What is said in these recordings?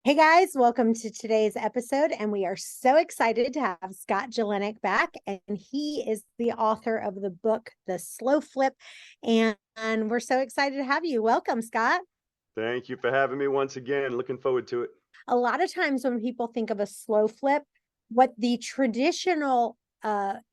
Hey guys, welcome to today's episode. And we are so excited to have Scott Jelinek back. And he is the author of the book, The Slow Flip. And we're so excited to have you. Welcome, Scott. Thank you for having me once again. Looking forward to it. A lot of times when people think of a slow flip, what the traditional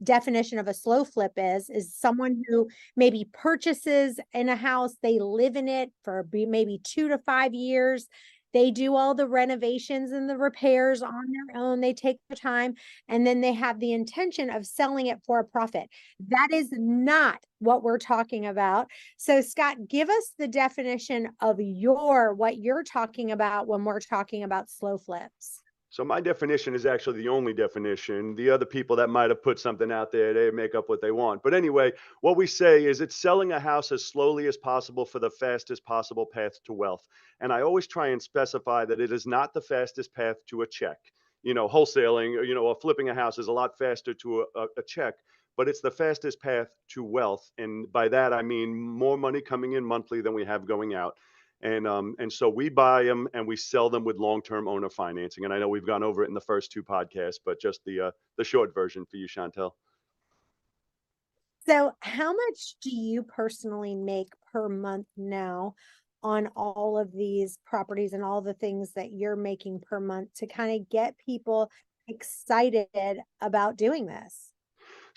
definition of a slow flip is someone who maybe purchases in a house, they live in it for maybe 2 to 5 years. They do all the renovations and the repairs on their own. They take the time and then they have the intention of selling it for a profit. That is not what we're talking about. So, Scott, give us the definition of what you're talking about when we're talking about slow flips. So my definition is actually the only definition. The other people that might have put something out there, they make up what they want. But anyway, what we say is it's selling a house as slowly as possible for the fastest possible path to wealth. And I always try and specify that it is not the fastest path to a check. Wholesaling, or flipping a house is a lot faster to a check, but it's the fastest path to wealth. And by that, I mean more money coming in monthly than we have going out. And so we buy them and we sell them with long-term owner financing. And I know we've gone over it in the first two podcasts, but just the short version for you, Chantel. So, how much do you personally make per month now on all of these properties and all the things that you're making per month to kind of get people excited about doing this?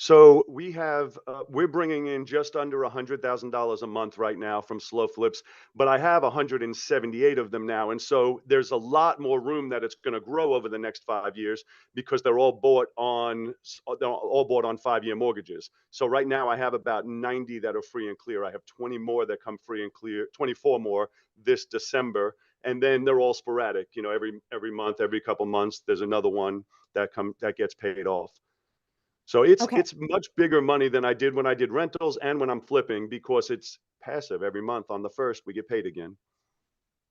So we're bringing in just under $100,000 a month right now from slow flips, but I have 178 of them now. And so there's a lot more room that it's going to grow over the next 5 years because they're all bought on 5-year mortgages. So right now I have about 90 that are free and clear. I have 20 more that come free and clear, 24 more this December. And then they're all sporadic, every month, every couple months, there's another one that gets paid off. So it's Okay, it's much bigger money than I did when I did rentals and when I'm flipping because it's passive. Every month on the first, we get paid again.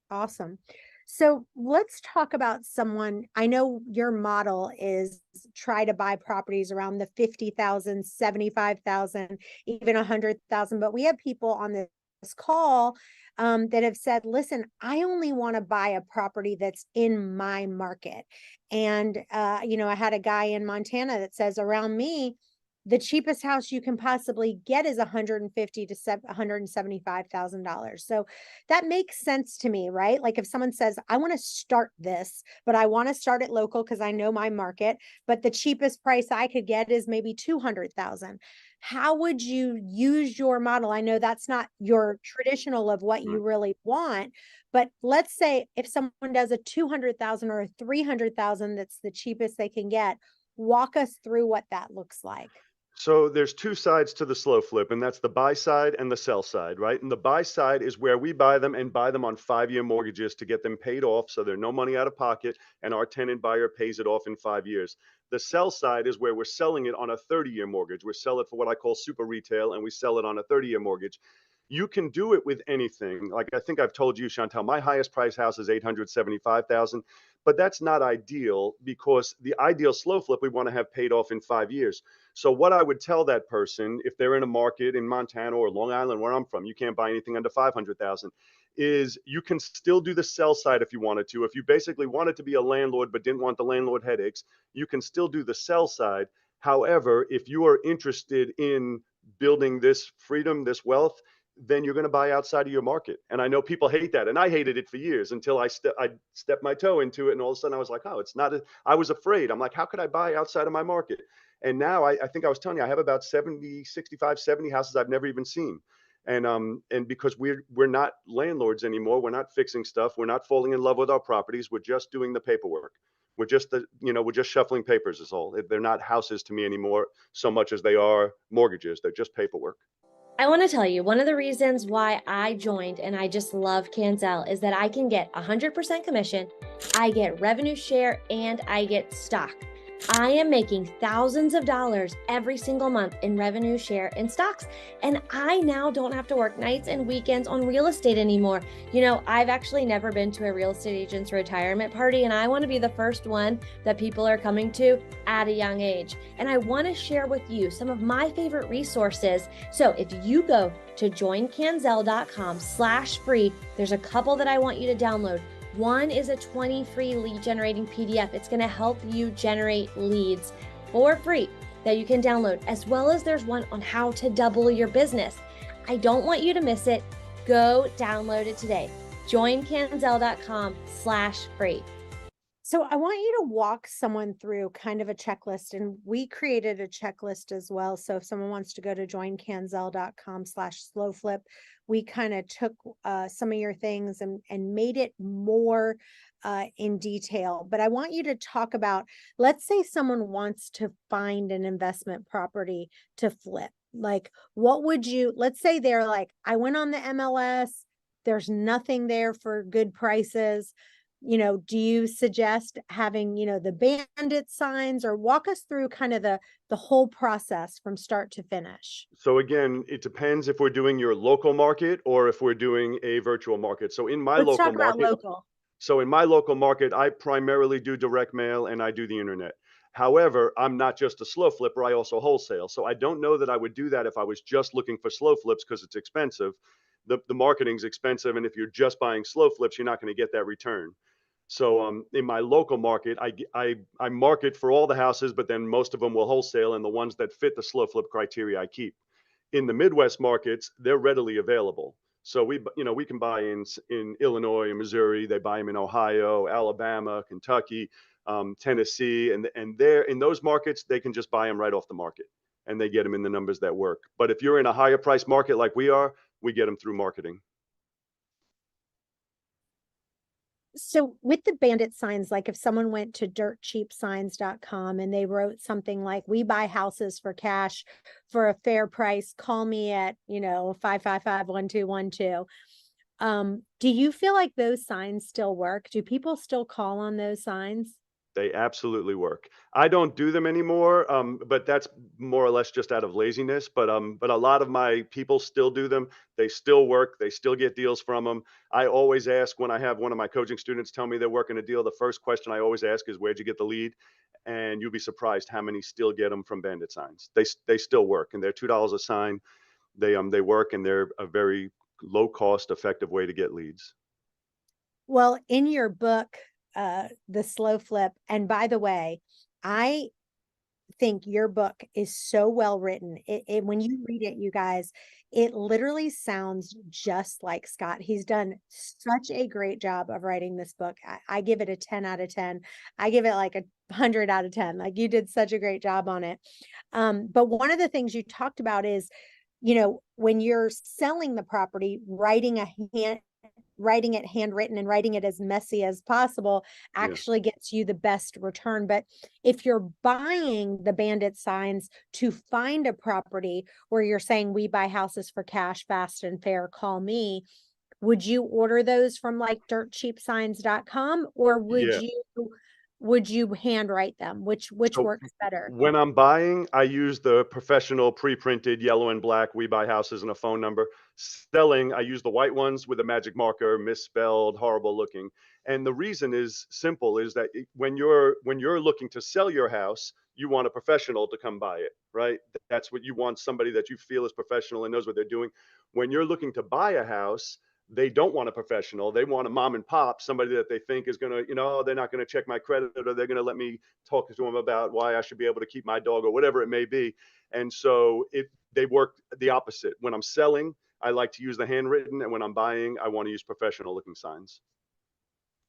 awesome. So, let's talk about someone. I know your model is try to buy properties around the 50,000, 75,000, even 100,000, but we have people on this call that have said, listen, I only want to buy a property that's in my market. And, I had a guy in Montana that says, around me, the cheapest house you can possibly get is 150 to $175,000. So that makes sense to me, right? Like if someone says, I want to start this, but I want to start it local because I know my market, but the cheapest price I could get is maybe 200,000. How would you use your model? I know that's not your traditional of what Right. you really want, but let's say if someone does a 200,000 or a 300,000, that's the cheapest they can get. Walk us through what that looks like. So there's two sides to the slow flip, and that's the buy side and the sell side, right? And the buy side is where we buy them and buy them on 5-year mortgages to get them paid off, so there's no money out of pocket, and our tenant buyer pays it off in 5 years. The sell side is where we're selling it on a 30-year mortgage. We sell it for what I call super retail, and we sell it on a 30-year mortgage. You can do it with anything. Like I think I've told you, Chantel, my highest price house is 875,000, but that's not ideal because the ideal slow flip we want to have paid off in 5 years. So what I would tell that person, if they're in a market in Montana or Long Island, where I'm from, you can't buy anything under 500,000, is you can still do the sell side if you wanted to. If you basically wanted to be a landlord but didn't want the landlord headaches, you can still do the sell side. However, if you are interested in building this freedom, this wealth, then you're going to buy outside of your market. And I know people hate that. And I hated it for years until I stepped my toe into it. And all of a sudden I was like, oh, it's not, I was afraid. I'm like, how could I buy outside of my market? And now I think I was telling you, I have about 70, 65, 70 houses I've never even seen. And because we're not landlords anymore, we're not fixing stuff. We're not falling in love with our properties. We're just doing the paperwork. We're just shuffling papers is all. They're not houses to me anymore so much as they are mortgages. They're just paperwork. I want to tell you, one of the reasons why I joined and I just love CHANTEL is that I can get 100% commission, I get revenue share, and I get stock. I am making thousands of dollars every single month in revenue share and stocks. And I now don't have to work nights and weekends on real estate anymore. I've actually never been to a real estate agent's retirement party, and I want to be the first one that people are coming to at a young age. And I want to share with you some of my favorite resources. So if you go to joincanzel.com/free, there's a couple that I want you to download. One is a 20 free lead generating PDF. It's going to help you generate leads for free that you can download, as well as there's one on how to double your business. I don't want you to miss it. Go download it today. joincanzel.com/free. So I want you to walk someone through kind of a checklist, and we created a checklist as well. So if someone wants to go to joincanzel.com/slowflip, we kind of took some of your things and made it more in detail. But I want you to talk about, let's say someone wants to find an investment property to flip. Like, what would you, let's say they're like, I went on the MLS, there's nothing there for good prices. Do you suggest having, the bandit signs, or walk us through kind of the whole process from start to finish? So again, it depends if we're doing your local market or if we're doing a virtual market. So in my Let's local talk about market, local. I primarily do direct mail and I do the internet. However, I'm not just a slow flipper, I also wholesale. So I don't know that I would do that if I was just looking for slow flips, because it's expensive. The marketing's expensive, and if you're just buying slow flips, you're not going to get that return. So in my local market, I market for all the houses, but then most of them will wholesale, and the ones that fit the slow flip criteria I keep. In the Midwest markets, they're readily available. So we can buy in Illinois and Missouri. They buy them in Ohio, Alabama, Kentucky, Tennessee, and they're in those markets. They can just buy them right off the market, and they get them in the numbers that work. But if you're in a higher price market like we are, we get them through marketing. So with the bandit signs, like if someone went to dirtcheapsigns.com and they wrote something like, we buy houses for cash for a fair price, call me at, 555-1212. Do you feel like those signs still work? Do people still call on those signs? They absolutely work. I don't do them anymore, but that's more or less just out of laziness. But a lot of my people still do them. They still work. They still get deals from them. I always ask, when I have one of my coaching students tell me they're working a deal, the first question I always ask is, where'd you get the lead? And you'll be surprised how many still get them from bandit signs. They still work, and they're $2 a sign. They work, and they're a very low cost, effective way to get leads. Well, in your book, The Slow Flip, and by the way, I think your book is so well written. It when you read it, you guys, it literally sounds just like Scott. He's done such a great job of writing this book. I give it a 10 out of 10. I give it like 100 out of 10. Like, you did such a great job on it. But one of the things you talked about is, when you're selling the property, writing it handwritten and writing it as messy as possible actually gets you the best return. But if you're buying the bandit signs to find a property where you're saying, we buy houses for cash, fast and fair, call me, would you order those from like dirtcheapsigns.com, or would you handwrite them? Which So works better? when I'm buying, I use the professional pre-printed yellow and black, we buy houses, and a phone number. Selling, I use the white ones with a magic marker, misspelled, horrible looking. And the reason is simple, is that when you're looking to sell your house, you want a professional to come buy it, right? That's what you want, somebody that you feel is professional and knows what they're doing. When you're looking to buy a house, they don't want a professional. They want a mom and pop, somebody that they think is going to, they're not going to check my credit, or they're going to let me talk to them about why I should be able to keep my dog, or whatever it may be. And so they work the opposite. When I'm selling, I like to use the handwritten, and when I'm buying, I want to use professional looking signs.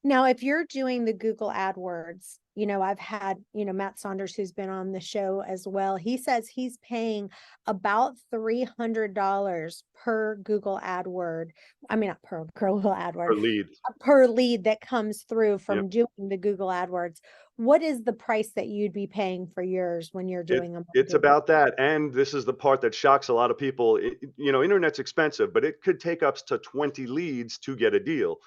Now, if you're doing the Google AdWords, I've had, Matt Saunders, who's been on the show as well. He says he's paying about $300 per Google AdWord. I mean, not per Google AdWord, Per lead. Per lead that comes through from Yep. doing the Google AdWords. What is the price that you'd be paying for yours when you're doing them? It's about that. And this is the part that shocks a lot of people. Internet's expensive, but it could take up to 20 leads to get a deal.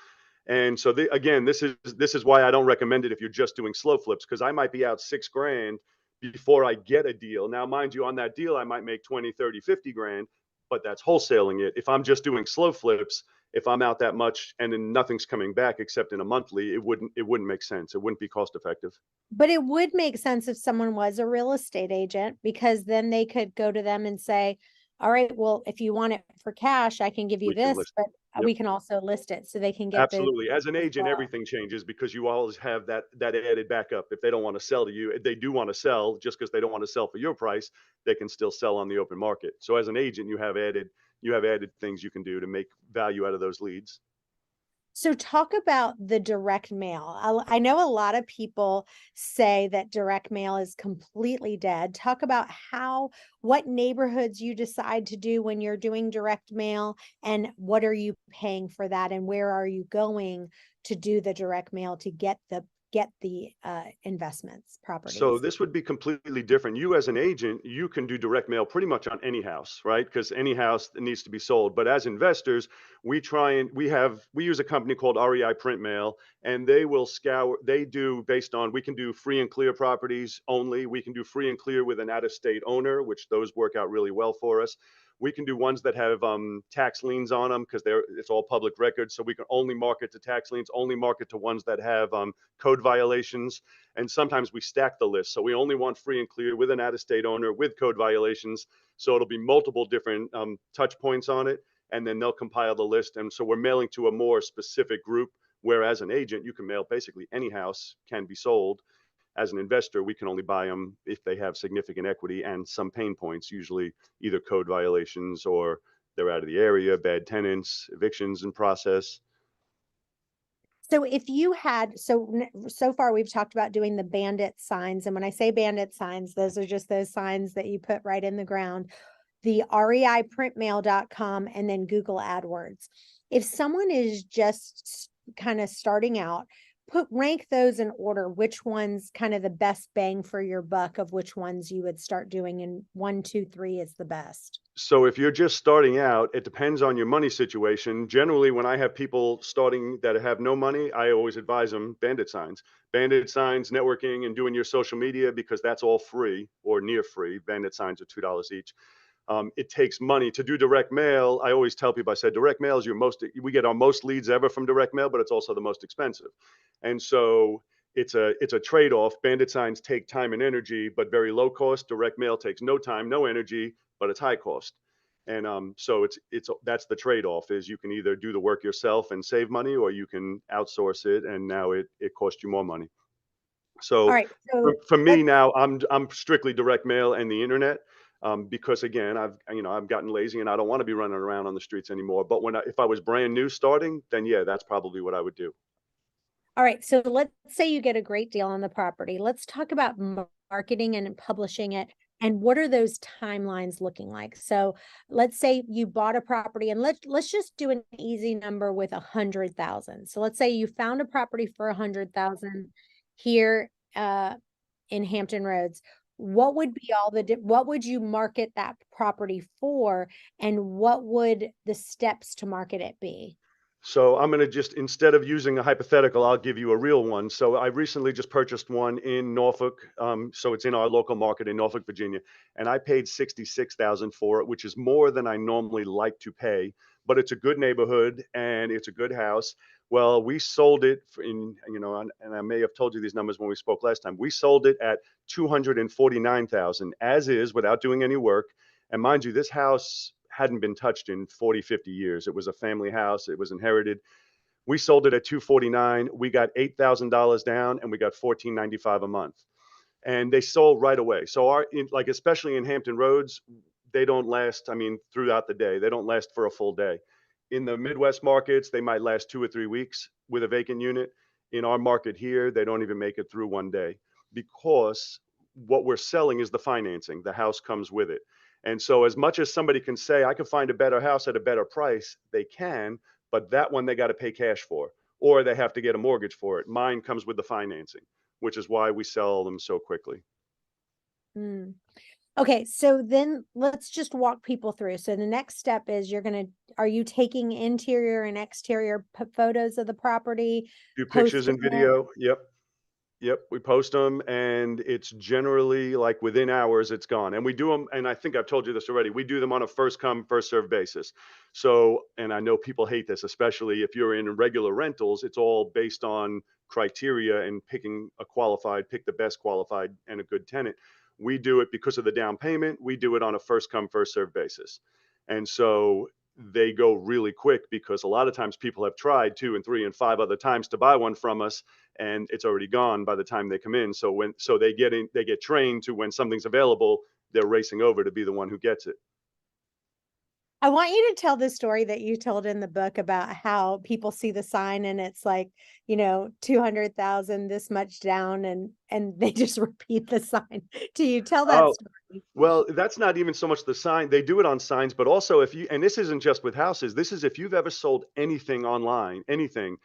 And so again, this is why I don't recommend it if you're just doing slow flips, because I might be out $6,000 before I get a deal. Now, mind you, on that deal, I might make 20, 30, 50 grand, but that's wholesaling it. If I'm just doing slow flips, if I'm out that much and then nothing's coming back except in a monthly, it wouldn't make sense. It wouldn't be cost effective. But it would make sense if someone was a real estate agent, because then they could go to them and say, all right, well, if you want it for cash, I can give you this, but Yep. we can also list it so they can get the Absolutely. As an agent, referral. everything changes because you always have that added backup. If they don't want to sell to you, if they do want to sell, just because they don't want to sell for your price, they can still sell on the open market. So as an agent, you have added things you can do to make value out of those leads. So talk about the direct mail. I know a lot of people say that direct mail is completely dead. Talk about what neighborhoods you decide to do when you're doing direct mail, and what are you paying for that, and where are you going to do the direct mail to get the investments, So properties. this would be completely different. You as an agent, you can do direct mail pretty much on any house, right? Because any house that needs to be sold. But as investors, we use a company called REI Print Mail, and they will scour. They do based on we can do free and clear properties only. We can do free and clear with an out-of-state owner, which those work out really well for us. We can do ones that have tax liens on them because it's all public record. So we can only market to tax liens, only market to ones that have code violations. And sometimes we stack the list. So we only want free and clear with an out-of-state owner with code violations. So it'll be multiple different touch points on it. And then they'll compile the list. And so we're mailing to a more specific group. Whereas an agent, you can mail basically any house can be sold. As an investor, we can only buy them if they have significant equity and some pain points, usually either code violations or they're out of the area, bad tenants, evictions in process. So if you had, so far we've talked about doing the bandit signs. And when I say bandit signs, those are just those signs that you put right in the ground, the reiprintmail.com, and then Google AdWords. If someone is just kind of starting out, rank those in order, which one's kind of the best bang for your buck of which ones you would start doing, and 1, 2, 3 is the best. So if you're just starting out, it depends on your money situation. Generally, when I have people starting that have no money, I always advise them bandit signs, networking, and doing your social media, because that's all free or near free. Bandit signs are $2 each. It takes money to do direct mail. I always tell people, I said, direct mail is we get our most leads ever from direct mail, but it's also the most expensive. And so it's a trade-off. Bandit signs take time and energy, but very low cost. Direct mail takes no time, no energy, but it's high cost. And so that's the trade-off, is you can either do the work yourself and save money, or you can outsource it, and now it costs you more money. All So right. So for me now, I'm strictly direct mail and the internet. Because again, I've gotten lazy and I don't want to be running around on the streets anymore. But if I was brand new starting, then yeah, that's probably what I would do. all right. So let's say you get a great deal on the property. Let's talk about marketing and publishing it. And what are those timelines looking like? So let's say you bought a property, and let's just do an easy number with 100,000. So let's say you found a property for 100,000 here in Hampton Roads. What would be what would you market that property for, and what would the steps to market it be? So I'm going to instead of using a hypothetical, I'll give you a real one. So I recently just purchased one in Norfolk. So it's in our local market in Norfolk, Virginia, and I paid $66,000 for it, which is more than I normally like to pay, but it's a good neighborhood and it's a good house. Well, we sold it and I may have told you these numbers when we spoke last time. We sold it at $249,000 as is, without doing any work. And mind you, this house hadn't been touched in 40, 50 years. It was a family house. It was inherited. We sold it at $249,000. We got $8,000 down, and we got $1,495 a month. And they sold right away. So especially in Hampton Roads, they don't last, throughout the day. They don't last for a full day. In the Midwest markets, they might last 2 or 3 weeks with a vacant unit. In our market here, they don't even make it through one day, because what we're selling is the financing. The house comes with it. And so as much as somebody can say, I can find a better house at a better price, they can, but that one they got to pay cash for, or they have to get a mortgage for it. Mine comes with the financing, which is why we sell them so quickly. Mm. Okay, so then let's just walk people through. So the next step is are you taking interior and exterior photos of the property? Do pictures and posting it? video. Yep, we post them, and it's generally like within hours it's gone. And we do them, and I think I've told you this already, we do them on a first come, first served basis. So, and I know people hate this, especially if you're in regular rentals, it's all based on criteria and pick the best qualified and a good tenant. We do it because of the down payment. We do it on a first come, first served basis. And so they go really quick, because a lot of times people have tried 2 and 3 and 5 other times to buy one from us, and it's already gone by the time they come in. So they get trained to, when something's available, they're racing over to be the one who gets it. I want you to tell the story that you told in the book about how people see the sign and it's like, 200,000, this much down, and they just repeat the sign. Do you tell that Oh, story? well, that's not even so much the sign. They do it on signs, but also if you, and this isn't just with houses, this is if you've ever sold anything online, anything,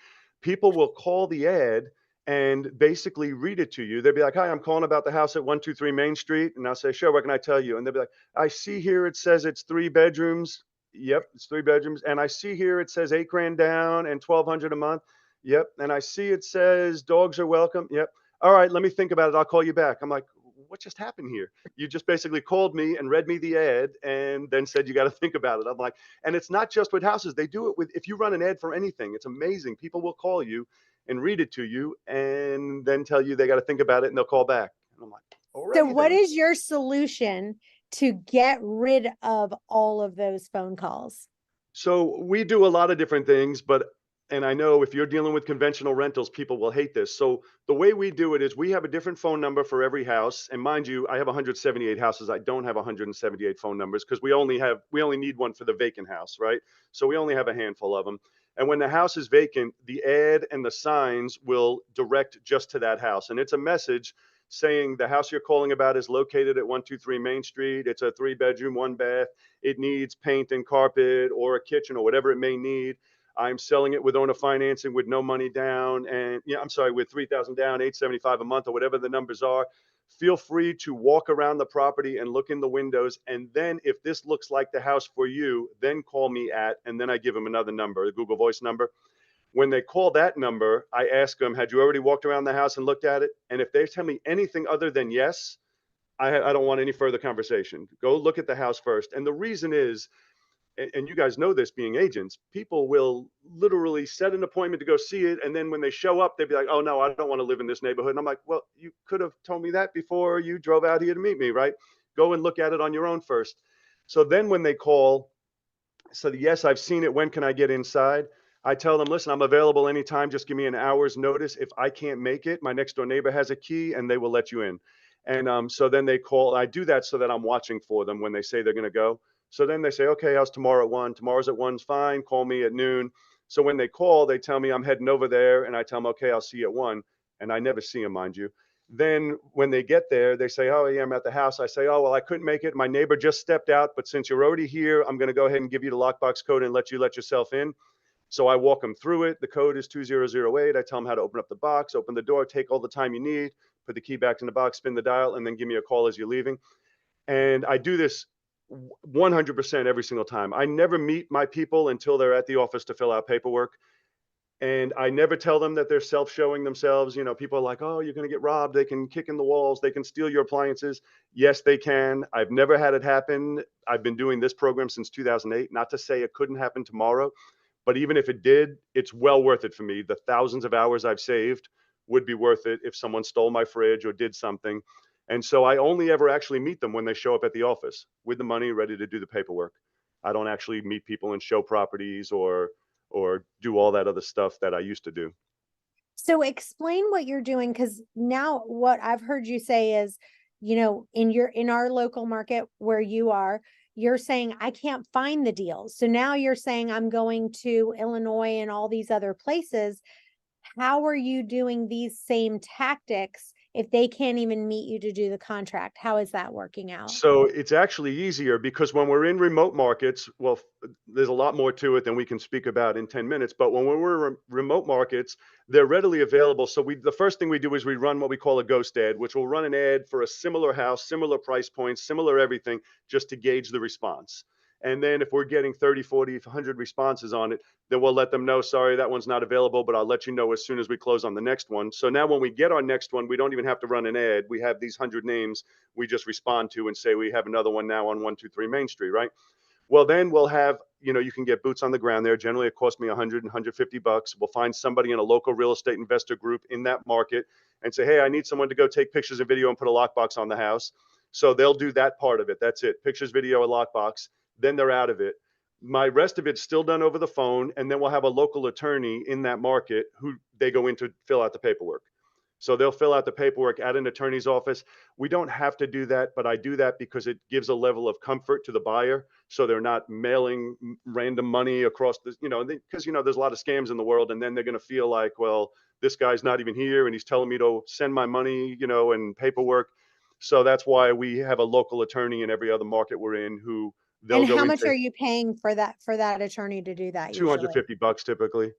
people will call the ad and basically read it to you. They'll be like, "Hi, I'm calling about the house at 123 Main Street." And I'll say, "Sure, what can I tell you?" And they'll be like, "I see here it says it's 3 bedrooms." Yep, it's 3 bedrooms. "And I see here it says 8 grand down and 1,200 a month." Yep. "And I see it says dogs are welcome." Yep. "All right, let me think about it. I'll call you back." I'm like, "What just happened here? You just basically called me and read me the ad and then said you got to think about it." I'm like, and it's not just with houses. They do it with, if you run an ad for anything, it's amazing. People will call you and read it to you and then tell you they got to think about it, and they'll call back. And I'm like, So already what then. is your solution to get rid of all of those phone calls? So we do a lot of different things, and I know if you're dealing with conventional rentals, people will hate this. So the way we do it is we have a different phone number for every house. And mind you, I have 178 houses. I don't have 178 phone numbers, because we only need one for the vacant house, right? So we only have a handful of them. And when the house is vacant, the ad and the signs will direct just to that house. And it's a message saying the house you're calling about is located at 123 Main Street. It's a 3 bedroom, 1 bath. It needs paint and carpet or a kitchen or whatever it may need. I'm selling it with owner financing with no money down, and I'm sorry, with 3,000 down, 875 a month, or whatever the numbers are. Feel free to walk around the property and look in the windows. And then if this looks like the house for you, then call me at, and then I give them another number, the Google Voice number. When they call that number, I ask them, "Had you already walked around the house and looked at it?" And if they tell me anything other than yes, I don't want any further conversation. Go look at the house first. And the reason is, and you guys know this being agents, people will literally set an appointment to go see it. And then when they show up, they'd be like, "Oh, no, I don't want to live in this neighborhood." And I'm like, "Well, you could have told me that before you drove out here to meet me, right? Go and look at it on your own first." So then when they call, so yes, I've seen it. When can I get inside? I tell them, "Listen, I'm available anytime. Just give me an hour's notice. If I can't make it, my next door neighbor has a key and they will let you in." And so then they call. I do that so that I'm watching for them when they say they're going to go. So then they say, "Okay, how's tomorrow at 1? Tomorrow's at 1's fine. Call me at noon." So when they call, they tell me I'm heading over there, and I tell them, "Okay, I'll see you at 1." And I never see them, mind you. Then when they get there, they say, "Oh, yeah, I'm at the house." I say, "Oh, well, I couldn't make it. My neighbor just stepped out, but since you're already here, I'm going to go ahead and give you the lockbox code and let you let yourself in." So I walk them through it. The code is 2008. I tell them how to open up the box, open the door, take all the time you need, put the key back in the box, spin the dial, and then give me a call as you're leaving. And I do this 100% every single time. I never meet my people until they're at the office to fill out paperwork. And I never tell them that they're self-showing themselves. People are like, "Oh, you're going to get robbed. They can kick in the walls. They can steal your appliances." Yes, they can. I've never had it happen. I've been doing this program since 2008. Not to say it couldn't happen tomorrow, but even if it did, it's well worth it for me. The thousands of hours I've saved would be worth it if someone stole my fridge or did something. And so I only ever actually meet them when they show up at the office with the money ready to do the paperwork. I don't actually meet people and show properties or do all that other stuff that I used to do. So explain what you're doing, because now what I've heard you say is, in our local market where you are, you're saying I can't find the deals. So now you're saying I'm going to Illinois and all these other places. How are you doing these same tactics if they can't even meet you to do the contract? How is that working out? So it's actually easier, because when we're in remote markets, well, there's a lot more to it than we can speak about in 10 minutes. But when we're in remote markets, they're readily available. So the first thing we do is we run what we call a ghost ad, which will run an ad for a similar house, similar price points, similar everything, just to gauge the response. And then if we're getting 30, 40, 100 responses on it, then we'll let them know, "Sorry, that one's not available, but I'll let you know as soon as we close on the next one." So now when we get our next one, we don't even have to run an ad. We have these 100 names we just respond to and say, "We have another one now on 123 Main Street," right? Well, then we'll have, you can get boots on the ground there. Generally, it costs me 100 and 150 bucks. We'll find somebody in a local real estate investor group in that market and say, "Hey, I need someone to go take pictures and video and put a lockbox on the house." So they'll do that part of it. That's it. Pictures, video, a lockbox. Then they're out of it. My rest of it's still done over the phone. And then we'll have a local attorney in that market who they go in to fill out the paperwork. So they'll fill out the paperwork at an attorney's office. We don't have to do that, but I do that because it gives a level of comfort to the buyer. So they're not mailing random money across the, because, there's a lot of scams in the world. And then they're going to feel like, well, this guy's not even here and he's telling me to send my money, and paperwork. So that's why we have a local attorney in every other market we're in who they'll And go how in much take are you paying for that attorney to do that usually? $250 typically.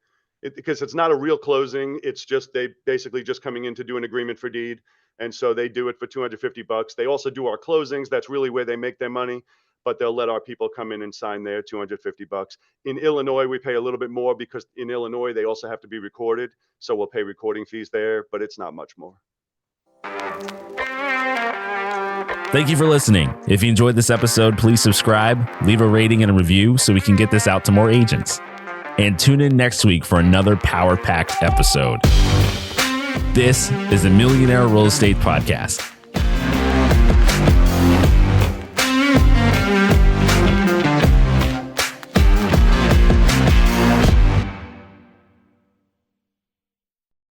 Because it's not a real closing. It's just, they basically just coming in to do an agreement for deed. And so they do it for $250. They also do our closings. That's really where they make their money, but they'll let our people come in and sign their $250. In Illinois, we pay a little bit more because in Illinois, they also have to be recorded. So we'll pay recording fees there, but it's not much more. Thank you for listening. If you enjoyed this episode, please subscribe, leave a rating and a review so we can get this out to more agents. And tune in next week for another power-packed episode. This is the Millionaire Real Estate Podcast.